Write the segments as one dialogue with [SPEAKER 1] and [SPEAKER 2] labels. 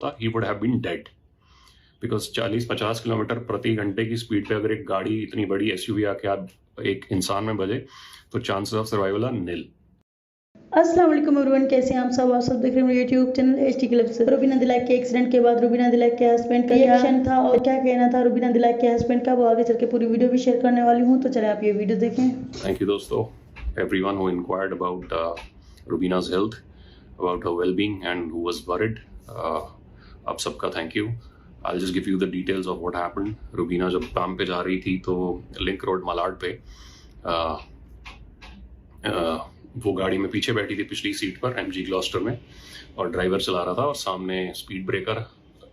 [SPEAKER 1] he would have been dead. Because 40-50 kilometre प्रति घंटे की स्पीड पे अगर एक गाड़ी इतनी बड़ी एसयूवी आके आप एक इंसान में बजे तो चांसेस ऑफ सर्वाइवल आर नील।
[SPEAKER 2] अस्सलाम वालेकुम एवरीवन, कैसे हैं आप सब देख रहे हैं यूट्यूब चैनल एचटी क्लिप से। रुबीना दिलाक के एक्सीडेंट के बाद रुबीना दिलाक के हस्बैंड का रिएक्शन था और क्या कहना था रुबीना दिलाक के हस्बैंड का, वो आगे चल के पूरी वीडियो भी शेयर करने वाली हूं, तो चले आप ये वीडियो देखें।
[SPEAKER 1] थैंक यू दोस्तों, everyone who inquired about Rubina's health, about her well-being and who was worried, आप सबका thank you. I'll just give you the details of what happened. Rubina जब काम पे जा रही थी तो लिंक रोड मलाड पे वो गाड़ी में पीछे बैठी थी पिछली सीट पर एमजी ग्लॉस्टर में, और ड्राइवर चला रहा था और सामने स्पीड ब्रेकर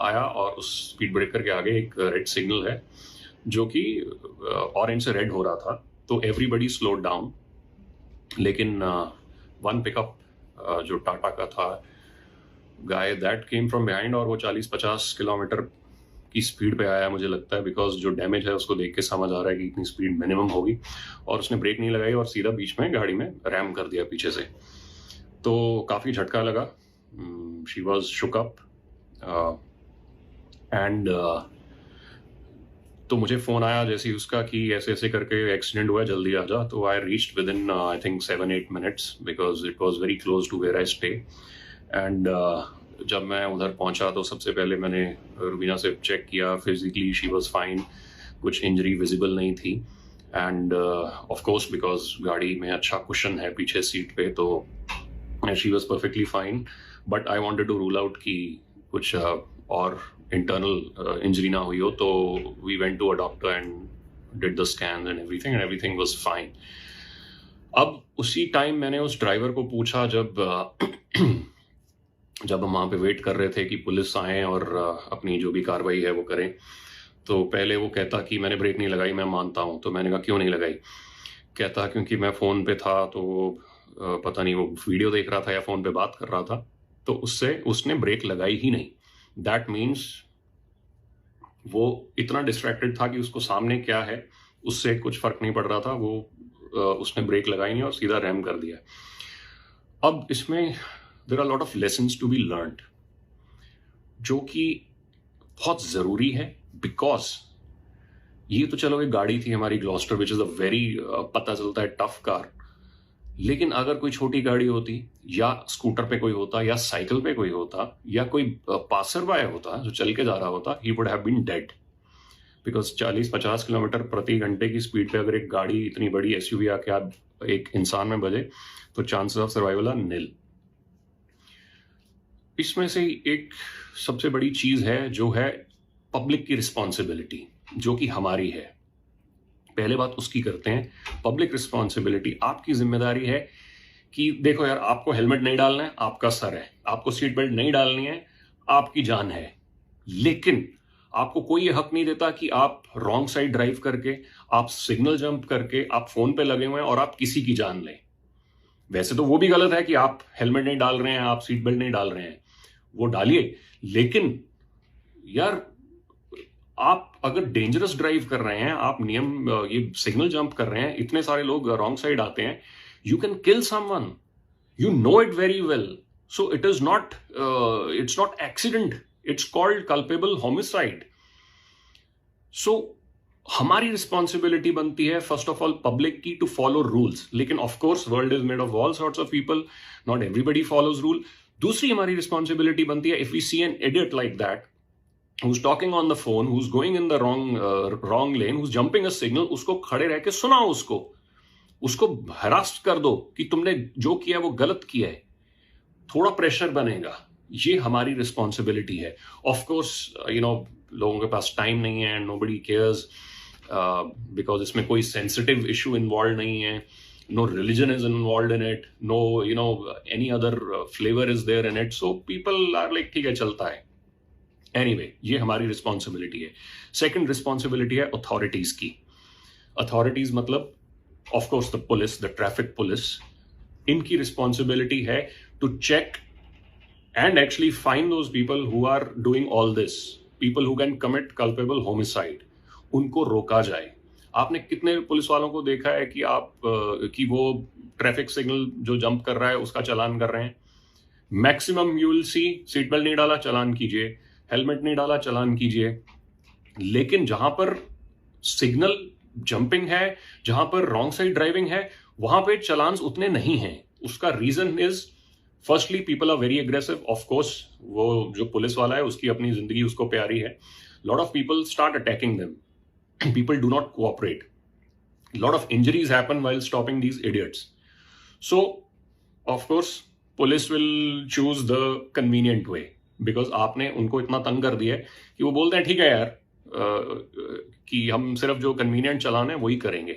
[SPEAKER 1] आया और उस स्पीड ब्रेकर के आगे एक रेड सिग्नल है जो कि ऑरेंज से रेड हो रहा था, तो एवरीबडी स्लोड डाउन। लेकिन वन पिकअप जो टाटा का था गाय, दैट केम फ्रॉम बिहाइंड और वो 40-50 किलोमीटर की स्पीड पे आया मुझे लगता है, बिकॉज जो डैमेज है उसको देख के समझ आ रहा है कि इतनी स्पीड मिनिमम होगी, और उसने ब्रेक नहीं लगाई और सीधा बीच में गाड़ी में रैम कर दिया पीछे से। तो काफ़ी झटका लगा, she was shook up and तो मुझे फ़ोन आया जैसे ही उसका कि ऐसे ऐसे करके एक्सीडेंट हुआ है, जल्दी आ जा। तो I reached within I think 7-8 minutes because it was very close to where I stay. And जब मैं उधर पहुंचा तो सबसे पहले मैंने रुबीना से चेक किया, फिजिकली शी वाज फाइन, कुछ इंजरी विजिबल नहीं थी। एंड ऑफ कोर्स बिकॉज गाड़ी में अच्छा कुशन है पीछे सीट पे, तो she was perfectly fine. But I wanted to rule out कि कुछ और इंटरनल इंजरी ना हुई हो, तो we went to a doctor and did the scan and everything was fine. अब उसी टाइम मैंने उस ड्राइवर को पूछा, जब हम वहाँ पे वेट कर रहे थे कि पुलिस आए और अपनी जो भी कार्रवाई है वो करें, तो पहले वो कहता कि मैंने ब्रेक नहीं लगाई, मैं मानता हूँ। तो मैंने कहा क्यों नहीं लगाई? कहता क्योंकि मैं फ़ोन पे था, तो पता नहीं वो वीडियो देख रहा था या फ़ोन पे बात कर रहा था, तो उसने ब्रेक लगाई ही नहीं। दैट मीन्स वो इतना डिस्ट्रैक्टेड था कि उसको सामने क्या है उससे कुछ फ़र्क नहीं पड़ रहा था, वो उसने ब्रेक लगाई नहीं और सीधा रैम कर दिया। अब इसमें there are a lot of lessons to be learned, जो कि बहुत ज़रूरी है, बिकॉज ये तो चलो एक गाड़ी थी हमारी Gloster which is a very पता चलता है टफ कार, लेकिन अगर कोई छोटी गाड़ी होती या स्कूटर पे कोई होता या साइकिल पे कोई होता या कोई पासर बाय होता जो चल के जा रहा होता, he would have been dead. Because 40-50 kilometre प्रति घंटे की स्पीड पे अगर एक गाड़ी इतनी बड़ी एसयूवी आके आप एक इंसान में बजे तो चांसेस ऑफ सर्वाइवल आर नील। इसमें से एक सबसे बड़ी चीज है जो है पब्लिक की रिस्पॉन्सिबिलिटी, जो कि हमारी है। पहले बात उसकी करते हैं। पब्लिक रिस्पॉन्सिबिलिटी, आपकी जिम्मेदारी है कि देखो यार, आपको हेलमेट नहीं डालना है, आपका सर है, आपको सीट बेल्ट नहीं डालनी है, आपकी जान है, लेकिन आपको कोई ये हक नहीं देता कि आप रॉन्ग साइड ड्राइव करके, आप सिग्नल जंप करके, आप फोन पे लगे हुए हैं और आप किसी की जान लें। वैसे तो वो भी गलत है कि आप हेलमेट नहीं डाल रहे हैं, आप सीट बेल्ट नहीं डाल रहे हैं, वो डालिए, लेकिन यार आप अगर डेंजरस ड्राइव कर रहे हैं, आप नियम ये सिग्नल जंप कर रहे हैं, इतने सारे लोग रॉन्ग साइड आते हैं, you can kill someone, you know it very well. So it is not it's not accident, it's called culpable homicide. सो हमारी रिस्पॉन्सिबिलिटी बनती है फर्स्ट ऑफ ऑल पब्लिक की टू फॉलो रूल्स, लेकिन of course world is made of all sorts of people, not everybody follows rule. दूसरी हमारी responsibility बनती है, if we see an idiot like that who's talking on the phone, who's going in the wrong lane, who's jumping a signal, उसको खड़े रह के सुनाओ, उसको हरास कर दो कि तुमने जो किया वो गलत किया है, थोड़ा प्रेशर बनेगा। ये हमारी रिस्पॉन्सिबिलिटी है। ऑफ कोर्स लोगों के पास टाइम नहीं है, नोबडी केयर्स, बिकॉज इसमें कोई सेंसिटिव इशू इन्वॉल्व नहीं है, no religion is involved in it, no any other flavor is there in it, so people are like ठीक है, चलता है। Anyway, ये हमारी रिस्पॉन्सिबिलिटी है। सेकंड रिस्पॉन्सिबिलिटी है अथॉरिटीज की। अथॉरिटीज मतलब of course the police, the traffic police, इनकी रिस्पॉन्सिबिलिटी है to check and actually find those people who are doing all this, people who can commit culpable homicide, उनको रोका जाए। आपने कितने पुलिस वालों को देखा है कि वो ट्रैफिक सिग्नल जो जंप कर रहा है उसका चालान कर रहे हैं? Maximum you will see seat belt नहीं डाला चलान कीजिए, हेलमेट नहीं डाला चलान कीजिए। लेकिन जहां पर सिग्नल जंपिंग है, जहां पर रॉन्ग साइड ड्राइविंग है, वहां पे चलान्स उतने नहीं हैं। उसका reason is firstly people are very aggressive. Of course वो जो पुलिस वाला है उसकी अपनी जिंदगी उसको प्यारी है। Lot of people start attacking them, people do not cooperate, lot of injuries happen while stopping these idiots. So of course police will choose the convenient way, because आपने उनको इतना तंग कर दिया है कि वो बोलते हैं ठीक है यार कि हम सिर्फ जो कन्वीनियंट चलाना है वही करेंगे।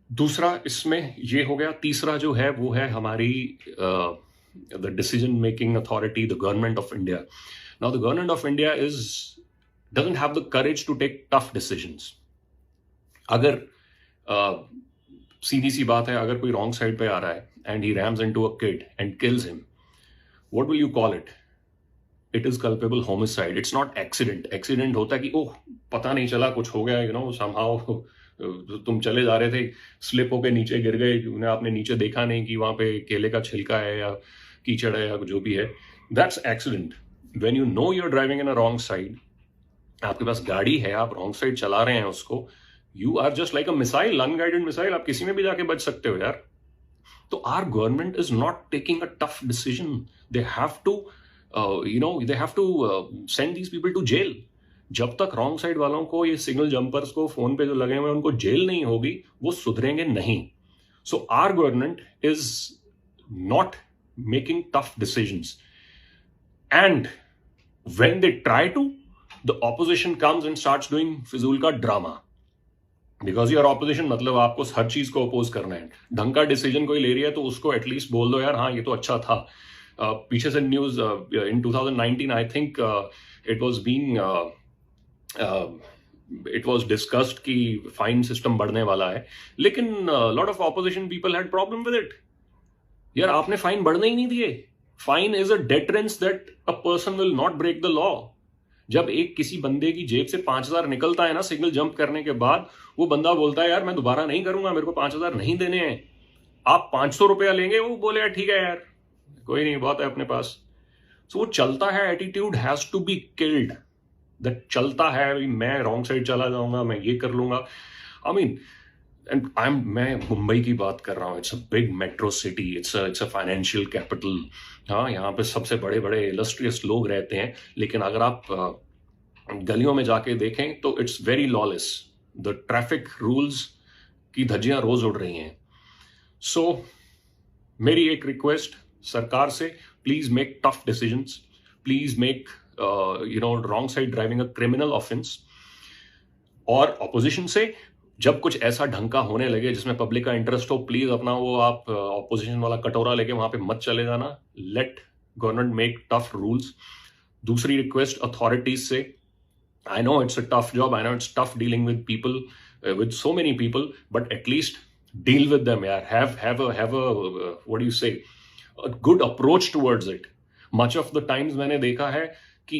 [SPEAKER 1] दूसरा इसमें ये हो गया। तीसरा जो है वो है हमारी the decision making authority, the government of India. Now the government of India doesn't have the courage to take tough decisions. अगर सीधी सी बात है, अगर कोई रॉन्ग साइड पे आ रहा है and he rams into a kid and kills him, what will you call it? It is culpable homicide, it's not accident. Accident होता है कि ओह पता नहीं चला, कुछ हो गया, समहाउ तुम चले जा रहे थे, स्लिप होके नीचे गिर गए, आपने नीचे देखा नहीं कि वहां पे केले का छिलका है या कीचड़ है या जो भी है, that's accident. When you know you are driving in a wrong side, आपके पास गाड़ी है, आप रॉन्ग साइड चला रहे हैं उसको, you are just like a missile, unguided missile, आप किसी में भी जाके बच सकते हो यार। तो our government is not taking a tough decision. They have to they have to send these people to jail. जब तक रॉन्ग साइड वालों को, ये सिग्नल जंपर्स को फोन पे जो लगे हुए हैं उनको जेल नहीं होगी, वो सुधरेंगे नहीं। So our government is not making tough decisions, and when they try to, the opposition comes and starts doing फिजूल का ड्रामा। बिकॉज यूर ऑपोजिशन मतलब आपको हर चीज को अपोज करना है। ढंग का डिसीजन कोई ले रही है तो उसको एटलीस्ट बोल दो यार हाँ ये तो अच्छा था। पीछे से news in 2019 I think it was discussed कि फाइन सिस्टम बढ़ने वाला है, लेकिन lot of opposition people had problem with it. यार आपने फाइन बढ़ने ही नहीं दिए। Fine is a deterrence that a person will not break the law. जब एक किसी बंदे की जेब से 5,000 निकलता है ना सिग्नल जंप करने के बाद, वो बंदा बोलता है यार मैं दोबारा नहीं करूंगा, मेरे को 5,000 नहीं देने हैं। आप 500 रुपया लेंगे, वो बोले यार ठीक है यार कोई नहीं, बहुत है अपने पास। सो वो चलता है, attitude has to be killed. That चलता है, मैं रॉन्ग साइड चला जाऊंगा, मैं ये कर लूंगा। आई मीन मैं मुंबई की बात कर रहा हूँ। It's a big metro city, it's a financial capital. हाँ, यहाँ पे सबसे बड़े बड़े इलस्ट्रियस लोग रहते हैं, लेकिन अगर आप गलियों में जाके देखें तो it's very lawless. The traffic rules की धज्जियां रोज उड़ रही हैं। सो मेरी एक रिक्वेस्ट सरकार से, please make tough decisions, please make wrong side driving a criminal offence. और ऑपोजिशन से जब कुछ ऐसा ढंग का होने लगे जिसमें पब्लिक का इंटरेस्ट हो, प्लीज अपना वो आप ऑपोजिशन वाला कटोरा लेके वहां पे मत चले जाना। Let government make tough rules. दूसरी रिक्वेस्ट अथॉरिटीज से, I know it's a tough job, I know it's tough dealing with people, with so many people, but at least deal with them यार। Have a what do you say, a good approach towards it. Much of the times मैंने देखा है कि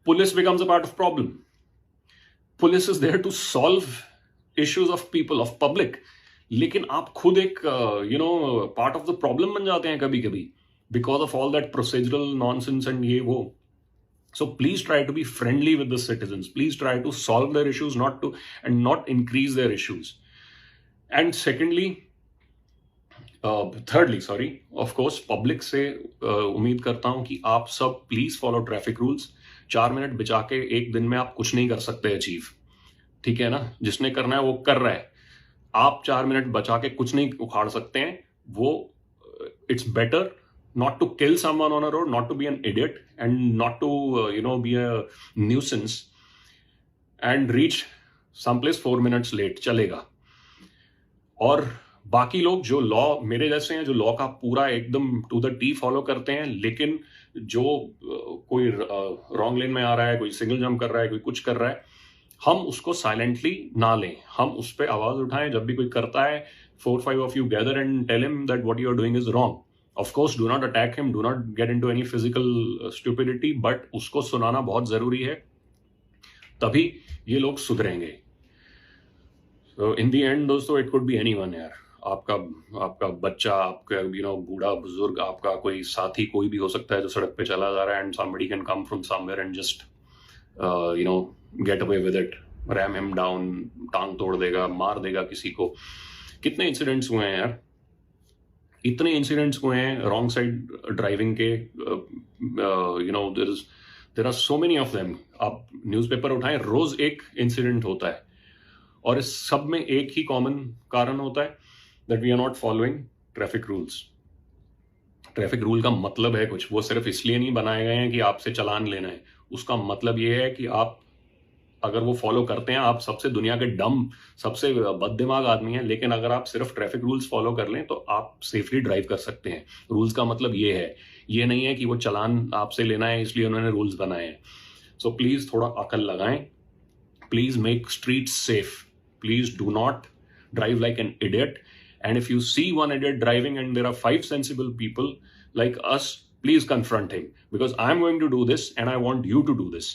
[SPEAKER 1] police becomes a part of problem. Police is there to solve issues of people, of public. लेकिन आप खुद एक part of the problem बन जाते हैं कभी कभी because of all that procedural nonsense and ये वो. So please try to be friendly with the citizens. Please try to solve their issues, not increase their issues. And secondly, thirdly, sorry, of course, public से उम्मीद करता हूं कि आप सब please follow traffic rules. 4 minute बचा के एक दिन में आप कुछ नहीं कर सकते अचीव, ठीक है ना? जिसने करना है वो कर रहा है। आप 4 मिनट बचा के कुछ नहीं उखाड़ सकते हैं। वो it's better not to kill someone on a road, not to be an idiot, and not to be a nuisance and reach someplace 4 minutes late. चलेगा। और बाकी लोग जो लॉ मेरे जैसे हैं, जो लॉ का पूरा एकदम टू द टी फॉलो करते हैं, लेकिन जो कोई रॉन्ग लेन में आ रहा है, कोई सिग्नल जंप कर रहा है, कोई कुछ कर रहा है, हम उसको साइलेंटली ना लें, हम उस पर आवाज उठाएं। जब भी कोई करता है, 4-5 of you gather and tell him that what you are doing is wrong. Of course, do not attack him, do not get into any physical stupidity, but उसको सुनाना बहुत जरूरी है, तभी ये लोग सुधरेंगे। So in the end दोस्तों, it could be anyone यार। आपका आपका बच्चा, आपका बूढ़ा बुजुर्ग, आपका कोई साथी, कोई भी हो सकता है जो सड़क पे चला जा रहा है, and somebody can come from somewhere and just get away with it, ram him down, टांग तोड़ देगा, मार देगा किसी को। कितने इंसिडेंट्स हुए हैं यार, इतने इंसिडेंट्स हुए हैं रॉन्ग साइड ड्राइविंग के। There are so many of them. आप न्यूज़पेपर उठाएं, रोज एक इंसिडेंट होता है, और इस सब में एक ही कॉमन कारण होता है, that we are not following traffic rules. Traffic rule का मतलब है कुछ, वो सिर्फ इसलिए नहीं बनाए गए हैं कि आपसे चालान लेना है। उसका मतलब ये है कि आप अगर वो फॉलो करते हैं, आप सबसे दुनिया के डम, सबसे बददिमाग आदमी हैं, लेकिन अगर आप सिर्फ ट्रैफिक रूल्स फॉलो कर लें तो आप सेफली ड्राइव कर सकते हैं। रूल्स का मतलब ये है, ये नहीं है कि वो चालान आपसे लेना है इसलिए उन्होंने रूल्स बनाए हैं। सो प्लीज थोड़ा अकल लगाएं, please make streets safe, please do not drive like an idiot. And if you see one idiot driving and there are 5 sensible people like us, please confront him, because I'm going to do this and I want you to do this.